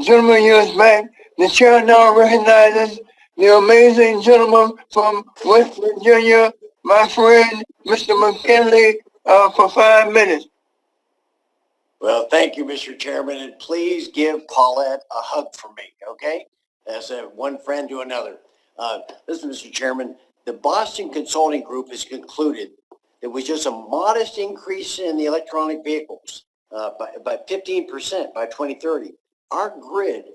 gentleman years back, the chair now recognizes the amazing gentleman from West Virginia, my friend, Mr. McKinley, for 5 minutes. Well, thank you, Mr. Chairman, and please give Paulette a hug for me, okay? As one friend to another. Listen, Mr. Chairman, the Boston Consulting Group has concluded there was just a modest increase in the electronic vehicles by 15% by 2030. Our grid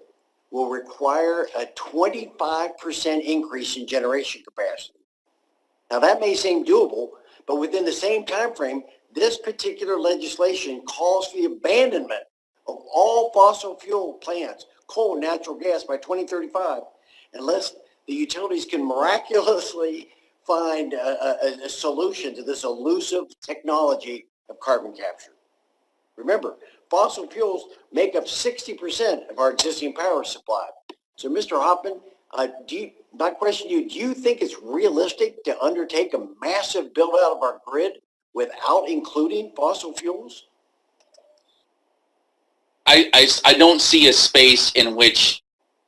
will require a 25% increase in generation capacity. Now, that may seem doable, but within the same time frame, this particular legislation calls for the abandonment of all fossil fuel plants, coal and natural gas by 2035, unless the utilities can miraculously find a solution to this elusive technology of carbon capture. Remember, fossil fuels make up 60% of our existing power supply. So, Mr. Hoffman, my question to you, do you think it's realistic to undertake a massive build out of our grid without including fossil fuels? I don't see a space in which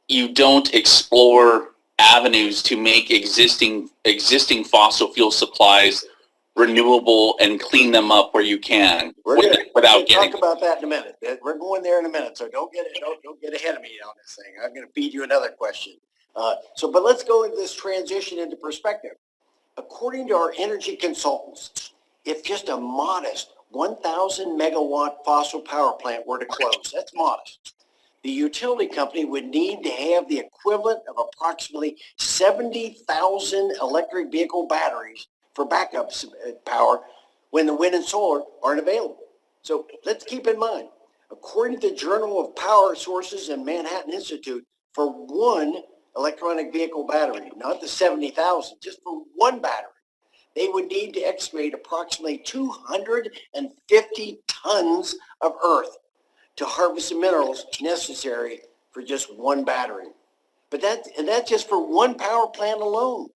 you don't explore avenues to make existing fossil fuel supplies renewable and clean them up where you can without getting. Talk about that in a minute. We're going there in a minute, so don't get ahead of me on this thing. I'm going to feed you another question. But let's go into this transition into perspective. According to our energy consultants, if just a modest 1,000 megawatt fossil power plant were to close, that's modest, the utility company would need to have the equivalent of approximately 70,000 electric vehicle batteries for backup power when the wind and solar aren't available. So let's keep in mind, according to the Journal of Power Sources and Manhattan Institute, for one electronic vehicle battery, not the 70,000, just for one battery, they would need to excavate approximately 250 tons of earth to harvest the minerals necessary for just one battery. But that's just for one power plant alone.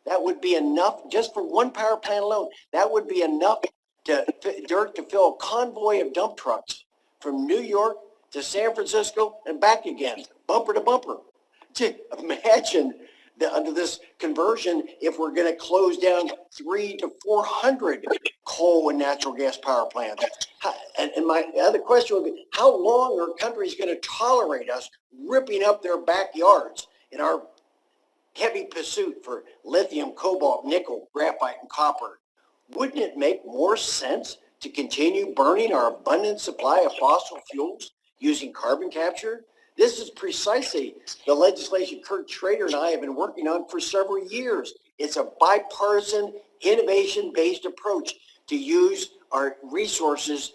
That would be enough, just for one power plant alone, that would be enough dirt to fill a convoy of dump trucks from New York to San Francisco and back again, bumper to bumper. Imagine under this conversion, if we're going to close down 300 to 400 coal and natural gas power plants. And my other question would be, how long are countries going to tolerate us ripping up their backyards in our heavy pursuit for lithium, cobalt, nickel, graphite, and copper? Wouldn't it make more sense to continue burning our abundant supply of fossil fuels using carbon capture? This is precisely the legislation Kurt Schrader and I have been working on for several years. It's a bipartisan, innovation-based approach to use our resources,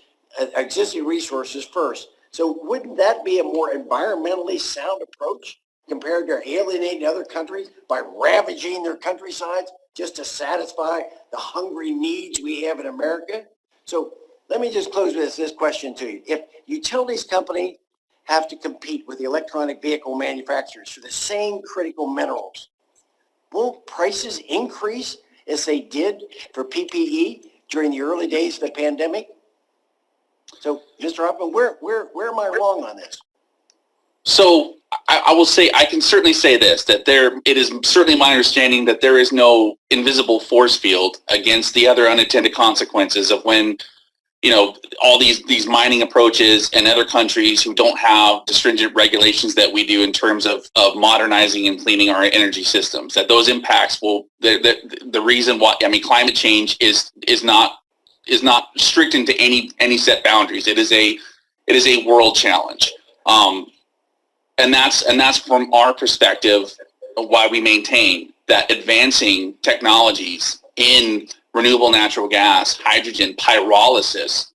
existing resources first. So wouldn't that be a more environmentally sound approach compared to alienating other countries by ravaging their countrysides just to satisfy the hungry needs we have in America? So let me just close with this question to you. If utilities company have to compete with the electronic vehicle manufacturers for the same critical minerals, won't prices increase as they did for PPE during the early days of the pandemic? So, Mr. Hoffman, where am I wrong on this? So I will say, I can certainly say this, that it is certainly my understanding that there is no invisible force field against the other unintended consequences of when, all these mining approaches and other countries who don't have the stringent regulations that we do in terms of modernizing and cleaning our energy systems, that those impacts will, the reason why, climate change is not strict into any set boundaries. It is a world challenge. And that's from our perspective why we maintain that advancing technologies in renewable natural gas, hydrogen, pyrolysis,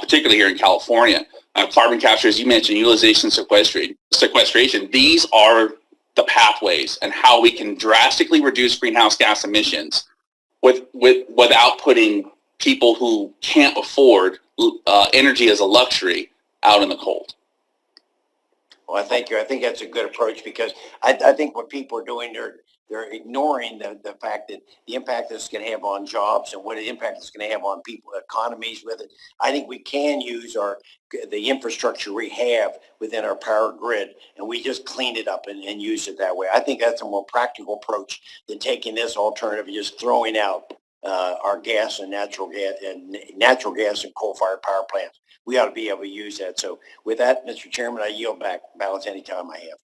particularly here in California, carbon capture, as you mentioned, utilization, sequestration, these are the pathways and how we can drastically reduce greenhouse gas emissions without putting people who can't afford energy as a luxury out in the cold. Well, thank you. I think that's a good approach because I think what people are doing, They're ignoring the fact that the impact this can have on jobs and what impact it's going to have on people, economies with it. I think we can use the infrastructure we have within our power grid, and we just clean it up and use it that way. I think that's a more practical approach than taking this alternative and just throwing out our gas and natural gas and coal-fired power plants. We ought to be able to use that. So with that, Mr. Chairman, I yield back balance anytime I have.